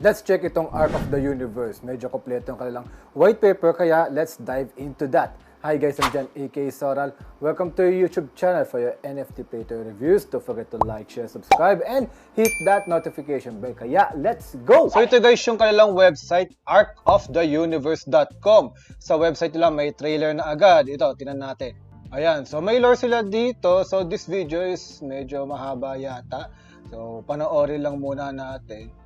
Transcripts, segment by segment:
Let's check itong Arc of the Universe. Medyo kompleto yung kanilang white paper, kaya let's dive into that. Hi guys, I'm Jan, aka Soral. Welcome to your YouTube channel for your NFT Play-To reviews. Don't forget to like, share, subscribe, and hit that notification bell. Kaya, let's go! So ito guys yung kanilang website, arcoftheuniverse.com. Sa website nila may trailer na agad. Ito, tinan natin. Ayan, so may lore sila dito. So this video is medyo mahaba yata. So panoorin lang muna natin.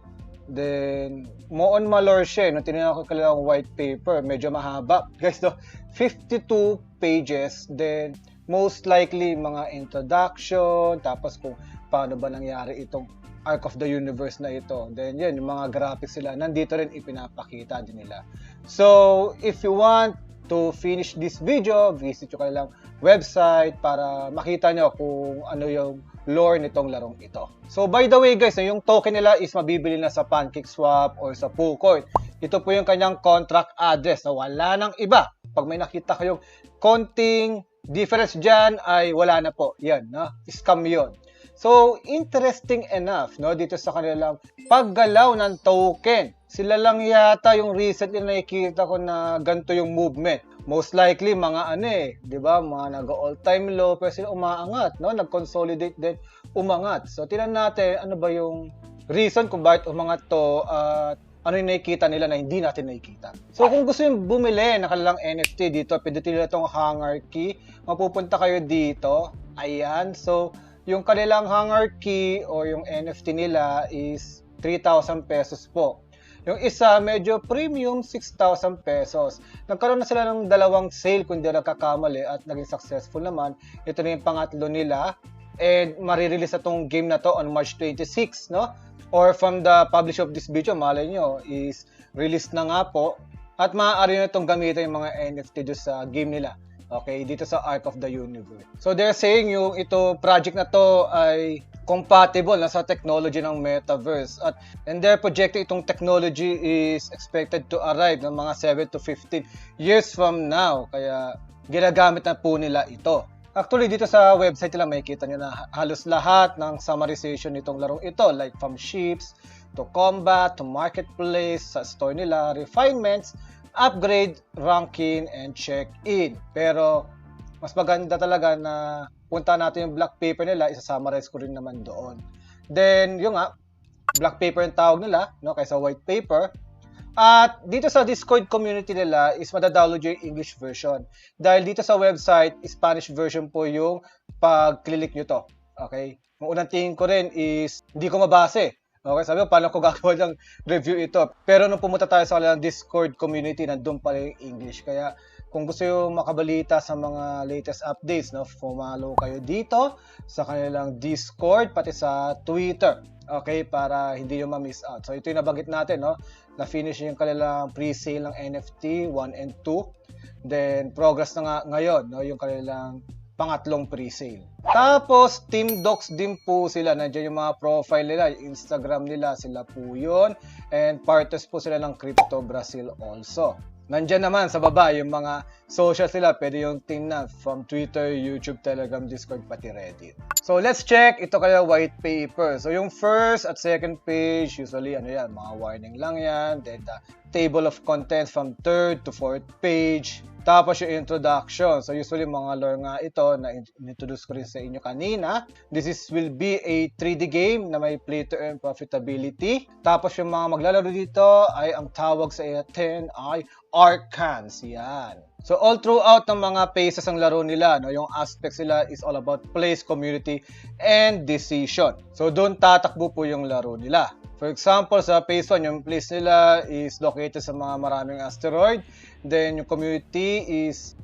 Then, moon malore siya. Nung tinignan ko kanilang white paper, medyo mahaba. Guys, 52 pages. Then, most likely, mga introduction. Tapos kung paano ba nangyari itong Arc of the Universe na ito. Then, yan, yung mga graphics sila. Nandito rin ipinapakita din nila. So, if you want to finish this video, visit yung kanilang website para makita nyo kung ano yung lore nitong larong ito. So by the way guys, yung token nila is mabibili na sa PancakeSwap or sa PooCoin. Ito po yung kanyang contract address na wala nang iba. Pag may nakita kayong konting difference dyan ay wala na po. Yan, no? Scam yun. So interesting enough, no, dito sa kanilang paggalaw ng token. Sila lang yata yung recently nakikita ko na ganito yung movement. Most likely mga di ba? Mga nag-all-time low pero sila umaangat, no? Nag-consolidate din, umangat. So tingnan natin ano ba yung reason kung bakit umangat to at ano yung nakikita nila na hindi natin nakikita. So kung gusto yung bumili ng kanilang NFT dito, pindutin nila itong hangar key. Mapupunta kayo dito. Ayan. So yung kanilang hangar key or yung NFT nila is 3,000 pesos po. Yung isa, medyo premium, 6,000 pesos. Nagkaroon na sila ng dalawang sale kung di nagkakamali at naging successful naman. Ito na yung pangatlo nila. And marirelease na itong game na to on March 26, no? Or from the publish of this video, malay nyo, is released na nga po. At maaari na itong gamitin yung mga NFT doon sa game nila. Okay, dito sa Arc of the Universe. So they're saying yung ito project na to ay compatible na sa technology ng metaverse and they're projecting itong technology is expected to arrive ng mga 7 to 15 years from now. Kaya ginagamit na po nila ito. Actually, dito sa website nila makikita nyo na halos lahat ng summarization nitong larong ito, like from ships to combat to marketplace, sa store nila, refinements, upgrade, ranking, and check-in. Pero mas maganda talaga na punta natin yung black paper nila, isa-summarize ko rin naman doon. Then, yung black paper yung tawag nila, no, kaysa white paper. At dito sa Discord community nila is madadownload yung English version. Dahil dito sa website, Spanish version po yung pag-click nyo to. Okay? Ang unang tingin ko rin is hindi ko mabase. Okay, sabi ko, paano ko gagawa ng review ito? Pero nung pumunta tayo sa kanilang Discord community, nandun pala yung English. Kaya kung gusto yung makabalita sa mga latest updates, no, follow kayo dito sa kanilang Discord, pati sa Twitter. Okay, para hindi nyo ma-miss out. So ito yung nabanggit natin, no? Na-finish yung kanilang pre-sale ng NFT 1 and 2. Then progress na nga ngayon, no, yung kanilang pangatlong pre-sale. Tapos, Team Docs din po sila. Nandiyan yung mga profile nila, yung Instagram nila, sila po yun. And partners po sila ng Crypto Brazil also. Nandiyan naman sa baba yung mga socials nila. Pwede yung tingnan from Twitter, YouTube, Telegram, Discord, pati Reddit. So, let's check. Ito kaya white paper. So, yung first at second page, usually, mga warning lang yan. Then, the table of contents from third to fourth page. Tapos yung introduction. So usually mga lore nga ito na introduce ko rin sa inyo kanina. This will be a 3D game na may play to earn profitability. Tapos yung mga maglalaro dito ay ang tawag sa atin ay Arcans. Yan. So all throughout ng mga phases ng laro nila, no, yung aspects nila is all about place, community, and decision. So doon tatakbo po yung laro nila. For example, sa phase 1, yung place nila is located sa mga maraming asteroid. Then yung community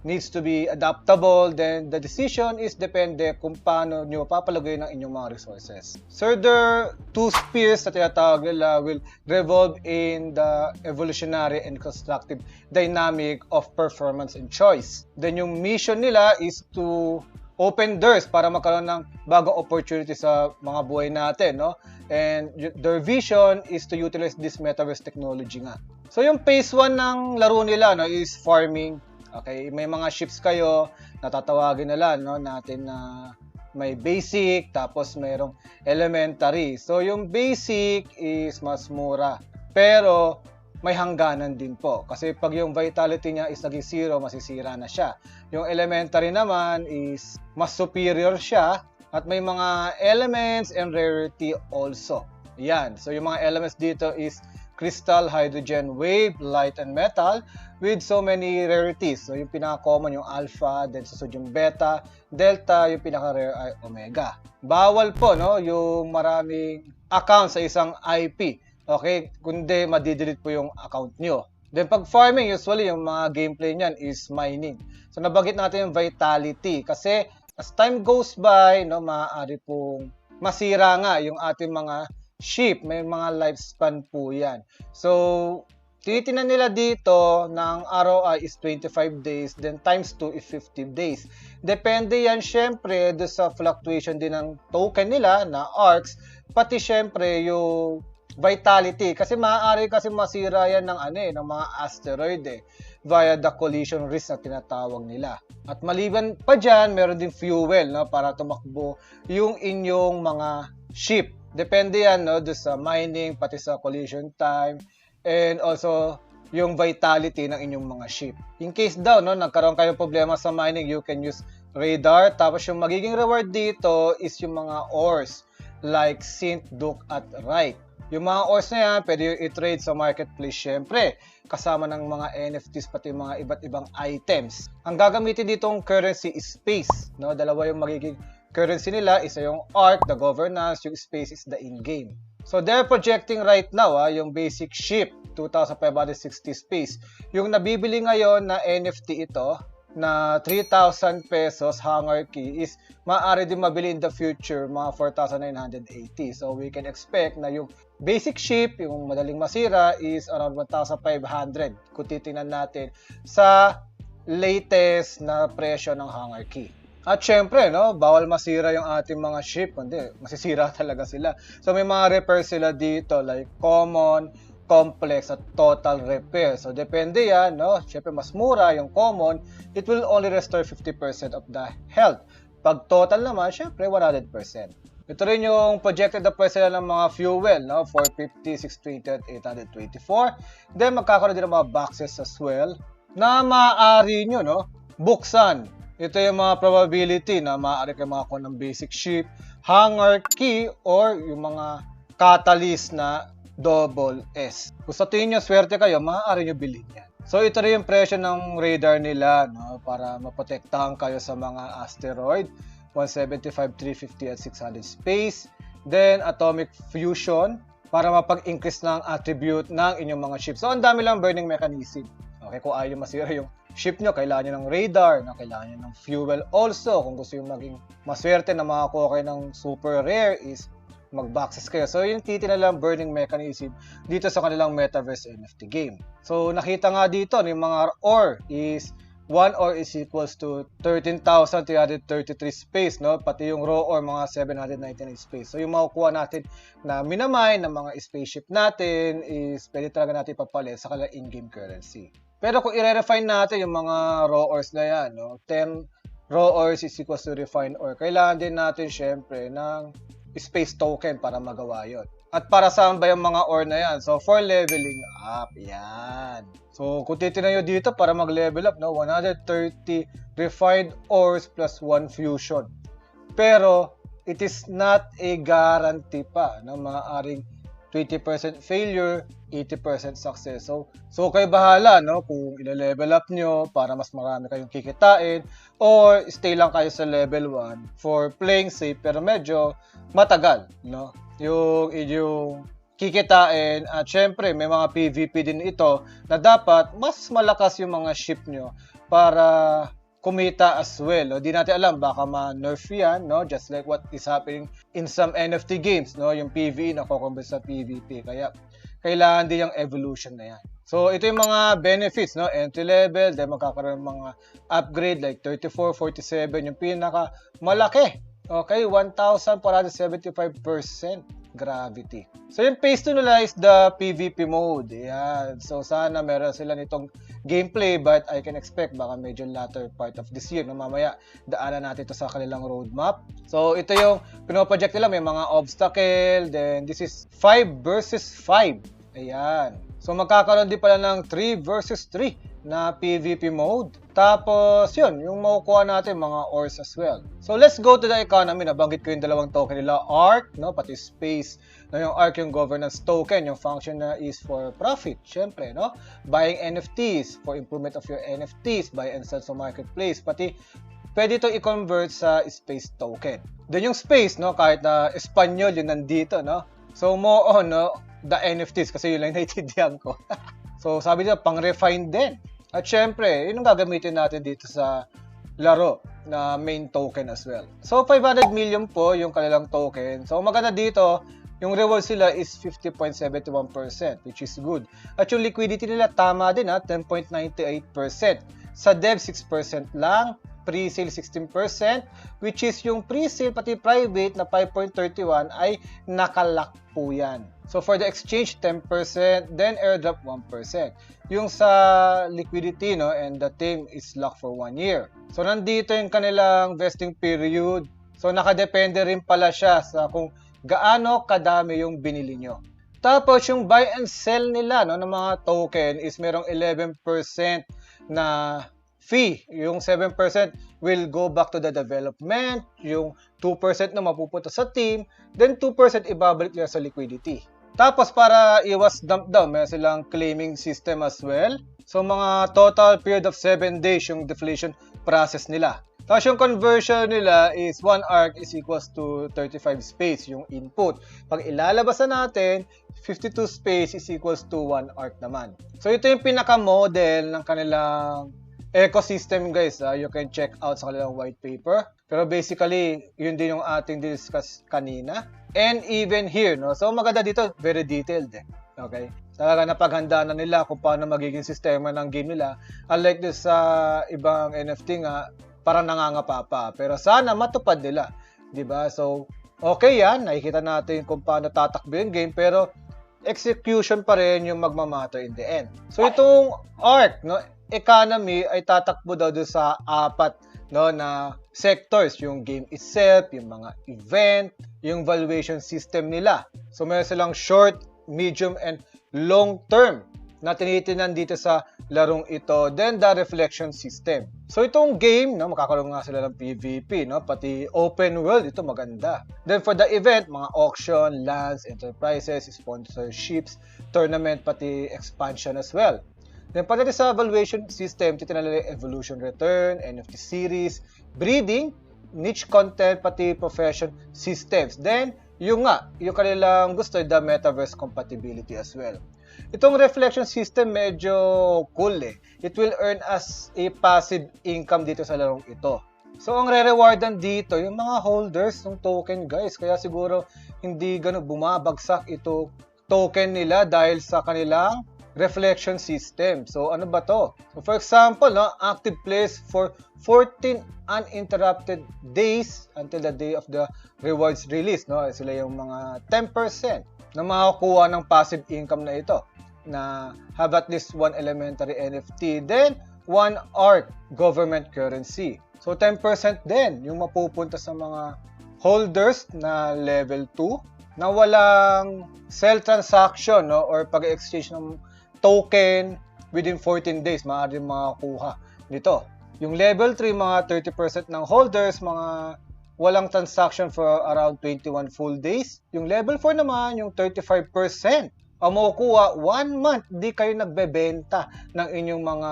needs to be adaptable. Then the decision is depende kung paano nyo papalagay ng inyong mga resources. So the two spheres na tinatawag nila will revolve in the evolutionary and constructive dynamic of performance and choice. Then yung mission nila is to open doors para magkaroon ng bagong opportunity sa mga buhay natin, no? And their vision is to utilize this metaverse technology nga. So yung phase 1 ng laro nila, no, is farming. Okay, may mga ships kayo, natatawagin nila, no, natin na may basic, tapos mayroong elementary. So yung basic is mas mura. Pero may hangganan din po. Kasi pag yung vitality niya is naging 0, masisira na siya. Yung elementary naman is mas superior siya at may mga elements and rarity also. Yan. So yung mga elements dito is crystal, hydrogen, wave, light, and metal with so many rarities. So yung pinaka-common yung alpha, then susunod yung beta, delta, yung pinaka-rare ay omega. Bawal po no yung maraming account sa isang IP. Okay, kundi madidelete po yung account nyo. Then pag farming, usually yung mga gameplay niyan is mining. So nabanggit natin yung vitality kasi as time goes by, no, maaari pong masira nga yung ating mga sheep. May mga lifespan po yan. So tinitingnan nila dito ng ROI is 25 days, then times 2 is 50 days. Depende yan syempre do sa fluctuation din ng token nila na ARKs, pati syempre yung vitality kasi maaari kasi masira yan ng mga asteroid via the collision risk na tinatawag nila. At maliban pa diyan, meron din fuel no para tumakbo yung inyong mga ship. Depende yan no do sa mining pati sa collision time and also yung vitality ng inyong mga ship. In case daw no nagkaroon kayo problema sa mining, you can use radar. Tapos yung magiging reward dito is yung mga ores like Synth, Duke at Right. Yung mga ores na yan, pwede yung i-trade sa marketplace syempre, kasama ng mga NFTs pati mga iba't ibang items. Ang gagamitin ditong currency is space. No? Dalawa yung magiging currency nila, isa yung ARK, the governance, yung space is the in-game. So they're projecting right now, yung basic ship, 2,560 space. Yung nabibili ngayon na NFT ito, na 3,000 pesos hangar key is maaari din mabili in the future mga 4,980. So we can expect na yung basic ship, yung madaling masira is around 1,500 kung titingnan natin sa latest na presyo ng hangar key. At syempre, no, bawal masira yung ating mga ship, kundi masisira talaga sila. So may mga repair sila dito like common, complex at total repair. So depende yan, no? Syempre mas mura yung common, it will only restore 50% of the health. Pag total naman, syempre 100%. Ito rin yung projected na price ng mga fuel, no? 450, 620 at 824. Then magkakaroon din ng mga boxes as well na maaari nyo, no, buksan. Ito yung mga probability na maaari kayo makakuha ng basic ship, hangar key, or yung mga catalyst na double S. Kung sa tingin nyo swerte kayo, maaari nyo bilhin yan. So ito rin yung presyo ng radar nila, no, para maprotektahan kayo sa mga asteroid. 175, 350 at 600 space. Then atomic fusion para mapag-increase ng attribute ng inyong mga ship. So ang dami lang burning mechanism. Okay, kung ayaw masira yung ship nyo, kailangan nyo ng radar, kailangan nyo ng fuel also. Kung gusto yung maging maswerte na makakuha kayo ng super rare is mag-boxes kayo. So, yung titignan lang burning mechanism dito sa kanilang Metaverse NFT game. So, nakita nga dito, yung mga ore is 1 ore is equals to 13,333 space, no? Pati yung raw ore, mga 799 space. So, yung makukuha natin na minamine ng mga spaceship natin is pwede talaga natin ipapalit sa kanilang in-game currency. Pero kung i-refine natin yung mga raw ores na yan, no? 10 raw ores is equals to refined ore. Kailangan din natin syempre ng space token para magawa yon. At para saan ba yung mga ore na yan? So, for leveling up, yan. So, kung titignan nyo dito, para mag-level up, no, 130 refined ores plus 1 fusion. Pero, it is not a guarantee pa na maaaring 20% failure, 80% success. So kayo bahala, no, kung i-level up nyo para mas marami kayong kikitain or stay lang kayo sa level 1 for playing safe pero medyo matagal, no, yung kikitain. At syempre may mga PVP din ito na dapat mas malakas yung mga ship nyo para kumita as well. No? Di natin alam, baka ma-nerf yan, no? Just like what is happening in some NFT games, no? Yung PvE na kukumbit sa PvP. Kaya kailangan din yung evolution na yan. So ito yung mga benefits, no? Entry level, then magkakaroon ng mga upgrade like 34, 47, yung pinaka malaki. Okay, 1,475% gravity. So yung phase 2 nila is the PvP mode. Yan. So sana meron sila nitong gameplay, but I can expect baka medyo latter part of this year. No, mamaya daanan natin ito sa kanilang roadmap. So ito yung pinoproject nila, may mga obstacle. Then this is 5 versus 5. Ayan. So magkakaroon din pala ng 3 versus 3 na PvP mode. Tapos yun, yung makukuha natin mga ores as well. So let's go to the economy. Nabanggit ko yung dalawang token nila, ARC, no, pati Space. No, yung ARC yung governance token, yung function na is for profit, syempre, no? Buying NFTs for improvement of your NFTs, buy and sell sa marketplace, pati pwede ito i-convert sa Space token. Then yung Space, no, kahit na Espanyol yun nandito, no? So more on, no, the NFTs kasi yun lang naiintindihan ko. So sabi nila pang-refine din. At syempre, yun ang gagamitin natin dito sa laro na main token as well. So 500 million po yung kanilang token. So maganda dito, yung reward sila is 50.71%, which is good. At yung liquidity nila tama din, 10.98%. Sa dev 6% lang, pre-sale 16%, which is yung pre-sale pati private na 5.31 ay nakalock po yan. So for the exchange 10%, then airdrop 1%. Yung sa liquidity, no, and the team is locked for 1 year. So nandito yung kanilang vesting period. So nakadepende rin pala siya sa kung gaano kadami yung binili nyo. Tapos yung buy and sell nila, no, ng mga token is merong 11% na fee. Yung 7% will go back to the development. Yung 2% na mapupunta sa team. Then 2% ibabalik nila sa liquidity. Tapos para iwas dump down, may silang claiming system as well. So mga total period of 7 days yung deflation process nila. Tapos yung conversion nila is 1 ARC is equals to 35 space yung input. Pag ilalabas na natin, 52 space is equals to 1 ARC naman. So ito yung pinaka-model ng kanilang ecosystem, guys. You can check out sa kanilang white paper. Pero basically, yun din yung ating discuss kanina. And even here, no? So maganda dito, very detailed. Okay? Talaga napaghanda na nila kung paano magiging sistema ng game nila. Unlike this sa ibang NFT nga, parang nangangapa pa. Pero sana matupad nila. Diba? So, okay yan. Nakikita natin kung paano tatakbo yung game. Pero, execution pa rin yung magmamatter in the end. So, itong ARC, no, economy ay tatakbo daw doon sa 4, no, na sectors. Yung game itself, yung mga event, yung valuation system nila. So, meron silang short, medium, and long term na tinitinan dito sa larong ito. Then, the reflection system. So, itong game, no, makakaroon nga sila ng PvP, no, pati open world, ito maganda. Then, for the event, mga auction, lands, enterprises, sponsorships, tournament, pati expansion as well. Then, pati sa valuation system, titinan nila evolution return, NFT series, breeding, niche content, pati profession systems. Then, yung kanilang gusto, the metaverse compatibility as well. Itong reflection system medyo cool eh. It will earn us a passive income dito sa larong ito. So, ang re-rewardan dito, yung mga holders ng token, guys. Kaya siguro hindi ganun bumabagsak ito token nila dahil sa kanilang reflection system. So, ano ba to? So, for example, no, active plays for 14 uninterrupted days until the day of the rewards release. No? Sila yung mga 10% na makakuha ng passive income na ito na have at least 1 elementary NFT, then 1 ARC government currency. So 10% din yung mapupunta sa mga holders na level 2 na walang sell transaction, no, or pag-exchange ng token within 14 days, maaari makakuha nito. Yung level 3, mga 30% ng holders, mga walang transaction for around 21 full days. Yung level 4 naman, yung 35%. Ang makukuha, 1 month, di kayo nagbebenta ng inyong mga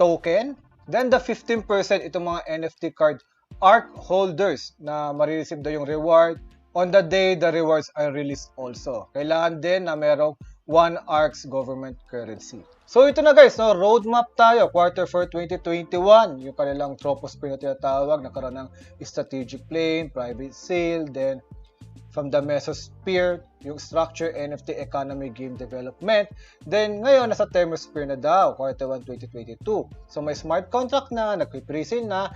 token. Then the 15%, itong mga NFT card ARC holders na marireceive daw yung reward on the day the rewards are released also. Kailangan din na merong 1 ARC's government currency. So ito na guys, no, roadmap tayo, Q4 2021, yung kanilang troposphere na tinatawag, nagkaroon ng strategic plane, private sale, then from the mesosphere, yung structure, NFT, economy, game development, then ngayon nasa thermosphere na daw, Q1 2022. So may smart contract na, nag-pre-sale na,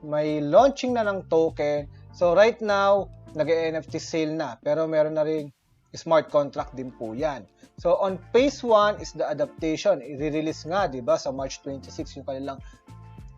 may launching na ng token. So right now, nag-NFT sale na, pero meron na rin smart contract din po yan. So, on phase 1 is the adaptation. I-release nga, di ba, sa March 26 yung kanilang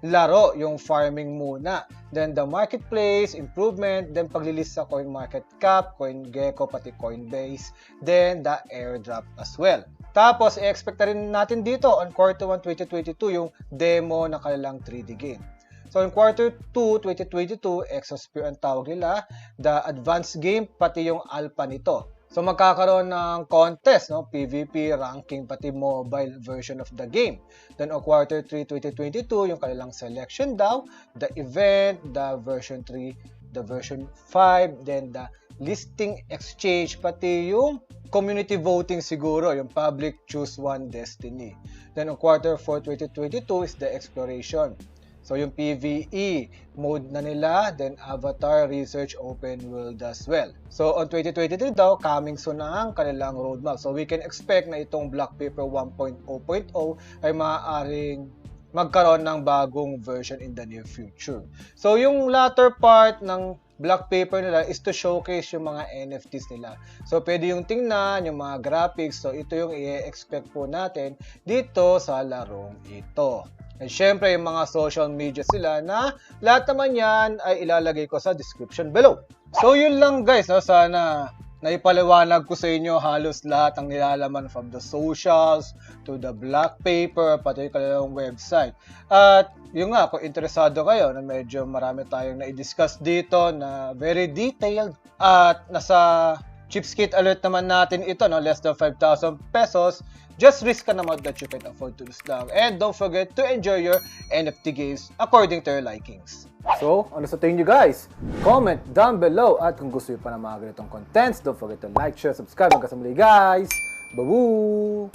laro, yung farming muna. Then the marketplace, improvement, then paglilist sa CoinMarketCap, CoinGecko, pati Coinbase, then the airdrop as well. Tapos, i-expect na rin natin dito on Q1 2022 yung demo ng kanilang 3D game. So, in Q2 2022, Exosphere ang tawag nila, the advanced game, pati yung alpha nito. So, magkakaroon ng contest, no? PvP, ranking, pati mobile version of the game. Then, on Q3 2022, yung kanilang selection daw, the event, the version 3, the version 5, then the listing exchange, pati yung community voting siguro, yung public choose one destiny. Then, on Q4 2022 is the exploration. So, yung PvE mode na nila, then Avatar, Research, Open World as well. So, on 2023 daw, coming soon na ang kanilang roadmap. So, we can expect na itong Black Paper 1.0.0 ay maaaring magkaroon ng bagong version in the near future. So, yung latter part ng Black Paper nila is to showcase yung mga NFTs nila. So, pwede yung tingnan, yung mga graphics. So, ito yung i-expect po natin dito sa larong ito. And syempre, yung mga social media sila na lahat naman yan ay ilalagay ko sa description below. So, yun lang guys. No? Sana naipaliwanag ko sa inyo halos lahat ang nilalaman from the socials to the Black Paper, pati yung kanilang website. At yun nga, kung interesado kayo na medyo marami tayong na-discuss dito na very detailed at nasa Cheapskate alert naman natin ito, no? Less than 5,000 pesos. Just risk an amount that you can afford to lose lang. And don't forget to enjoy your NFT games according to your likings. So, ano sa tingin nyo guys? Comment down below at kung gusto nyo pa ng mga ganitong contents, don't forget to like, share, subscribe. Hanggang sa muli guys! Baboo!